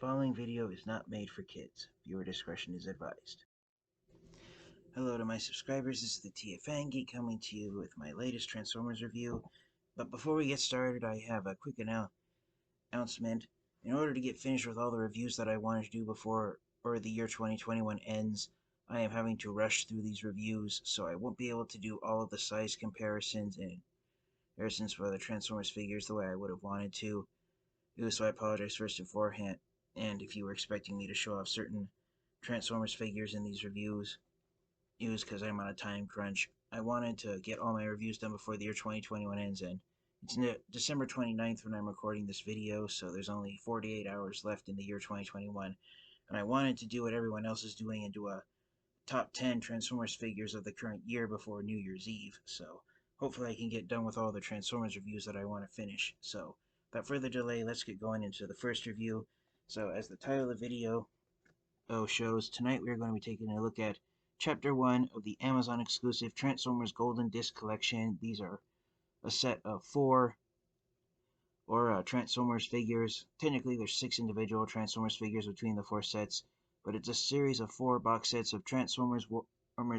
following video is not made for kids. Viewer discretion is advised. Hello to my subscribers, this is the TFN Geek coming to you with my latest Transformers review. But before we get started, I have a quick announcement. In order to get finished with all the reviews that I wanted to do before the year 2021 ends, I am having to rush through these reviews, so I won't be able to do all of the size comparisons and comparisons for the Transformers figures the way I would have wanted to. So I apologize first and forehand. And if you were expecting me to show off certain Transformers figures in these reviews, it was because I'm on a time crunch. I wanted to get all my reviews done before the year 2021 ends, and it's December 29th when I'm recording this video, so there's only 48 hours left in the year 2021. And I wanted to do what everyone else is doing and do a top 10 Transformers figures of the current year before New Year's Eve. So hopefully I can get done with all the Transformers reviews that I want to finish. So without further delay, let's get going into the first review. So as the title of the video shows, tonight we are going to be taking a look at Chapter 1 of the Amazon exclusive Transformers Golden Disc Collection. These are a set of 4 Transformers figures. Technically there's 6 individual Transformers figures between the 4 sets, but it's a series of 4 box sets of Transformers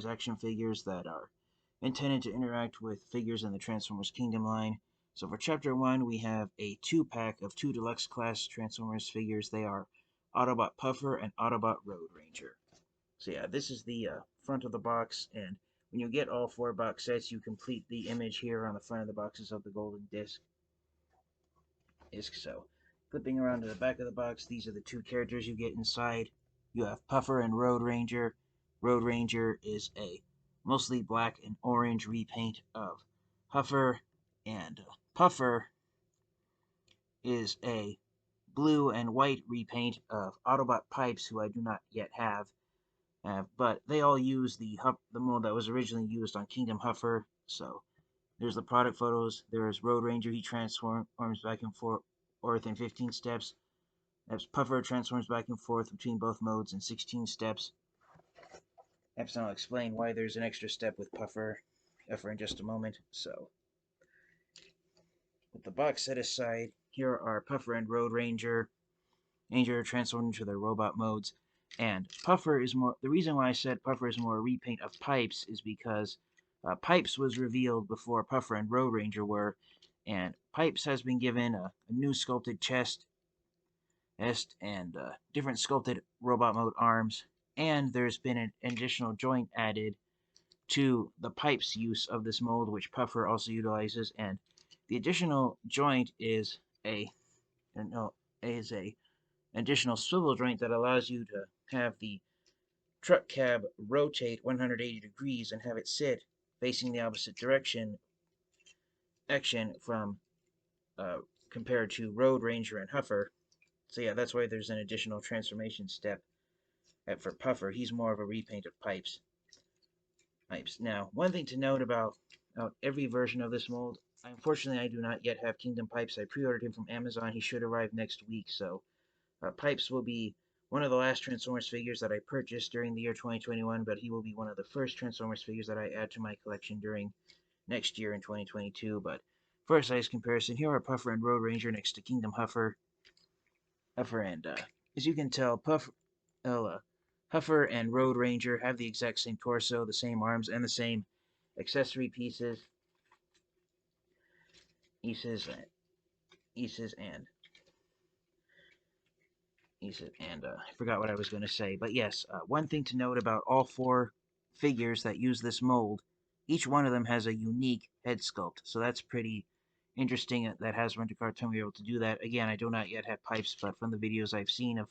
action figures that are intended to interact with figures in the Transformers Kingdom line. So for Chapter 1, we have a 2-pack of 2 Deluxe Class Transformers figures. They are Autobot Puffer and Autobot Road Ranger. So yeah, this is the front of the box, and when you get all 4 box sets, you complete the image here on the front of the boxes of the Golden Disc. So, flipping around to the back of the box, these are the 2 characters you get inside. You have Puffer and Road Ranger. Road Ranger is a mostly black and orange repaint of Puffer, and Puffer is a blue and white repaint of Autobot Pipes, who I do not yet have. But they all use the mold that was originally used on Kingdom Huffer. So there's the product photos. There's Road Ranger. He transforms back and forth in 15 steps. As Puffer transforms back and forth between both modes in 16 steps. Perhaps I'll explain why there's an extra step with Puffer in just a moment. So, with the box set aside, here are Puffer and Road Ranger. Ranger transformed into their robot modes. And Puffer is more. The reason why I said Puffer is more a repaint of Pipes is because Pipes was revealed before Puffer and Road Ranger were, and Pipes has been given a new sculpted chest and different sculpted robot mode arms, and there's been an additional joint added to the Pipes use of this mold, which Puffer also utilizes, and the additional joint is a additional swivel joint that allows you to have the truck cab rotate 180 degrees and have it sit facing the opposite direction from compared to Road Ranger and Huffer. So yeah, that's why there's an additional transformation step for Puffer. He's more of a repaint of Pipes. Now, one thing to note about every version of this mold, unfortunately I do not yet have Kingdom Pipes. I pre-ordered him from Amazon. He should arrive next week, so Pipes will be one of the last Transformers figures that I purchased during the year 2021, but he will be one of the first Transformers figures that I add to my collection during next year in 2022. But for a size comparison, here are Puffer and Road Ranger next to Kingdom Huffer. And as you can tell, Huffer and Road Ranger have the exact same torso, the same arms, and the same accessory pieces. I forgot what I was going to say. But yes, one thing to note about all 4 figures that use this mold, each one of them has a unique head sculpt. So that's pretty interesting that Hasbro and Cartoon were able to do that. Again, I do not yet have Pipes, but from the videos I've seen of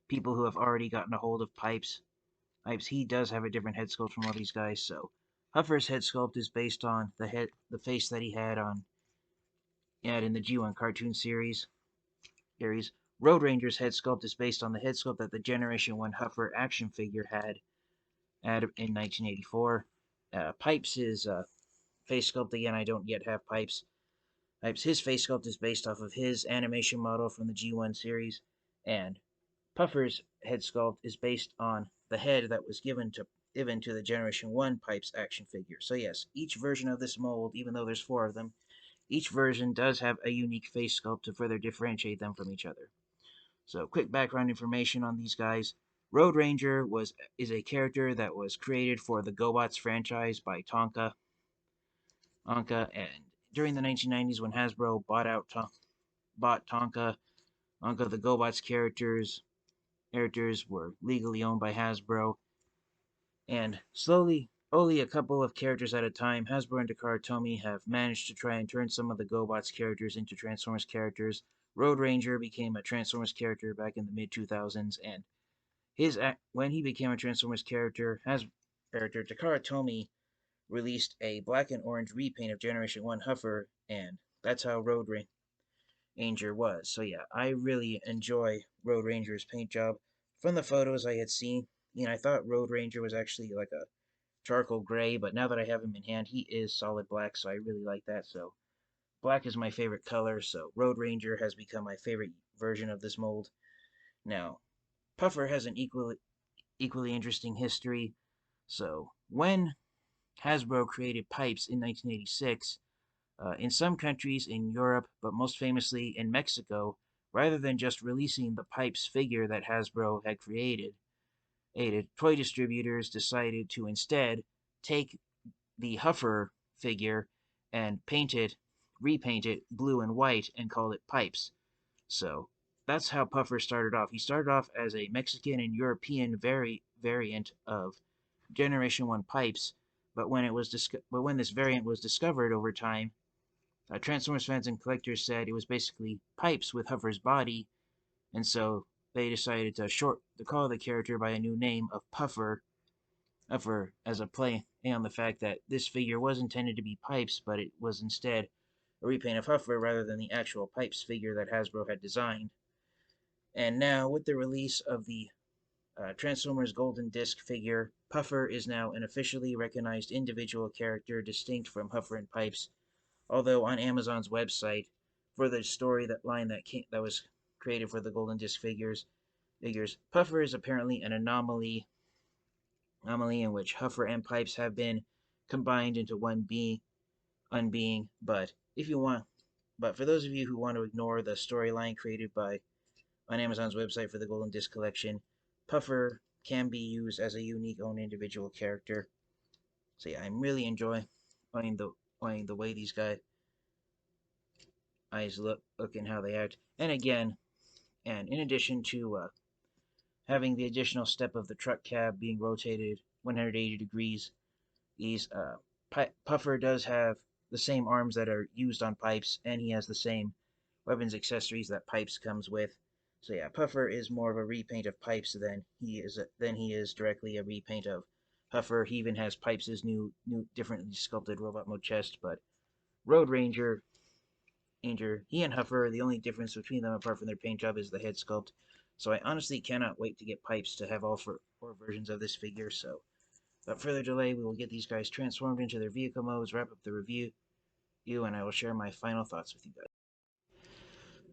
people who have already gotten a hold of Pipes, he does have a different head sculpt from all these guys. So Huffer's head sculpt is based on the face that he had in the G1 cartoon series. Road Ranger's head sculpt is based on the head sculpt that the Generation 1 Huffer action figure had in 1984. Pipes' face sculpt, again, I don't yet have Pipes. His face sculpt is based off of his animation model from the G1 series, and Puffer's head sculpt is based on the head that was given to the Generation 1 Pipes action figure. So yes, each version of this mold, even though there's 4 of them, each version does have a unique face sculpt to further differentiate them from each other. So, quick background information on these guys. Road Ranger is a character that was created for the GoBots franchise by Tonka, and during the 1990s when Hasbro bought Tonka, the GoBots characters were legally owned by Hasbro, and slowly, only a couple of characters at a time, Hasbro and Takara Tomy have managed to try and turn some of the GoBots characters into Transformers characters. Road Ranger became a Transformers character back in the mid 2000s, and when he became a Transformers character, Takara Tomy released a black and orange repaint of Generation 1 Huffer, and that's how Road Ranger was. So yeah, I really enjoy Road Ranger's paint job. From the photos I had seen, I thought Road Ranger was actually like a charcoal gray, but now that I have him in hand, he is solid black, so I really like that. So black is my favorite color, so Road Ranger has become my favorite version of this mold. Now, Puffer has an equally interesting history. So when Hasbro created pipes in 1986, in some countries in Europe, but most famously in Mexico, rather than just releasing the pipes figure that Hasbro had created, toy distributors decided to instead take the Huffer figure and repaint it blue and white, and call it Pipes. So that's how Puffer started off. He started off as a Mexican and European variant of Generation 1 Pipes, but when this variant was discovered over time, Transformers fans and collectors said it was basically Pipes with Huffer's body, and so they decided to call the character by a new name of Puffer as a play on the fact that this figure was intended to be Pipes, but it was instead a repaint of Huffer rather than the actual Pipes figure that Hasbro had designed. And now, with the release of the Transformers Golden Disc figure, Puffer is now an officially recognized individual character distinct from Huffer and Pipes, although on Amazon's website, for the that was created for the Golden Disc figures, Puffer is apparently an anomaly in which Huffer and Pipes have been combined into one unbeing. But for those of you who want to ignore the storyline created by on Amazon's website for the Golden Disc collection, Puffer can be used as a unique own individual character. So yeah, I'm really enjoying the way these guys look and how they act. And in addition to having the additional step of the truck cab being rotated 180 degrees, Puffer does have the same arms that are used on Pipes, and he has the same weapons accessories that Pipes comes with. So yeah, Puffer is more of a repaint of Pipes than he is directly a repaint of Huffer. He even has Pipes' new differently sculpted robot mode chest, but Road Ranger, he and Huffer, the only difference between them apart from their paint job is the head sculpt. So I honestly cannot wait to get Pipes to have all four versions of this figure. So without further delay, we will get these guys transformed into their vehicle modes, wrap up the review, and I will share my final thoughts with you guys.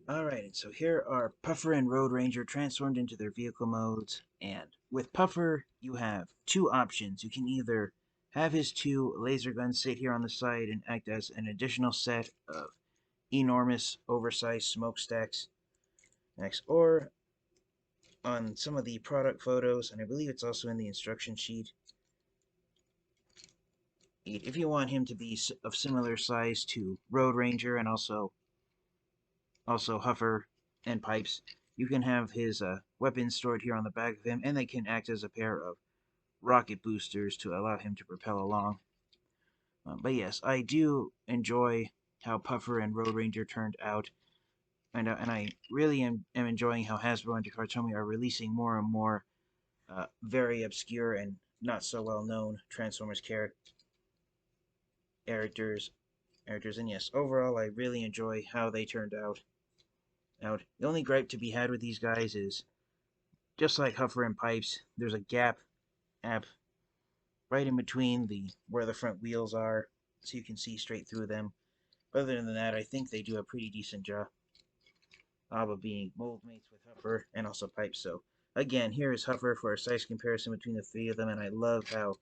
Alright, and so here are Puffer and Road Ranger transformed into their vehicle modes, and with Puffer, you have two options. You can either have his two laser guns sit here on the side and act as an additional set of enormous, oversized smokestacks, or on some of the product photos, and I believe it's also in the instruction sheet, if you want him to be of similar size to Road Ranger and also Huffer and Pipes, you can have his weapons stored here on the back of him, and they can act as a pair of rocket boosters to allow him to propel along. But yes, I do enjoy how Puffer and Road Ranger turned out, and I really am enjoying how Hasbro and Takara Tomy are releasing more and more very obscure and not so well known Transformers characters. And yes, overall, I really enjoy how they turned out. The only gripe to be had with these guys is, just like Huffer and Pipes, there's a gap right in between where the front wheels are, so you can see straight through them. But other than that, I think they do a pretty decent job of being mold mates with Huffer and also Pipes. So again, here is Huffer for a size comparison between the three of them, and I love how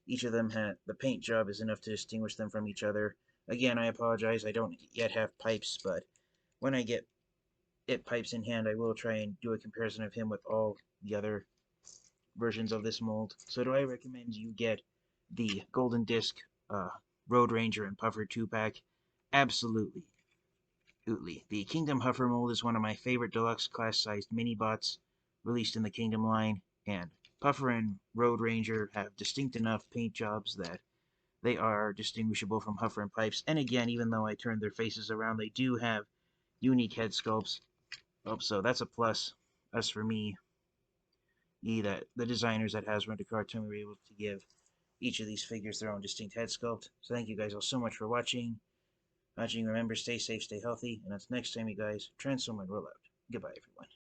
each of them the paint job is enough to distinguish them from each other. Again, I apologize, I don't yet have Pipes, but when I get it pipes in hand, I will try and do a comparison of him with all the other versions of this mold. So do I recommend you get the Golden Disc Road Ranger and Puffer 2-pack? Absolutely. The Kingdom Huffer mold is one of my favorite deluxe class-sized mini-bots released in the Kingdom line, and Puffer and Road Ranger have distinct enough paint jobs that they are distinguishable from Huffer and Pipes. And again, even though I turned their faces around, they do have unique head sculpts. Oh, so that's a plus. As for me, that the designers at Hasbro and Cartoon were able to give each of these figures their own distinct head sculpt. So thank you guys all so much for watching. Remember, stay safe, stay healthy, and until next time, you guys, Transform and roll out. Goodbye, everyone.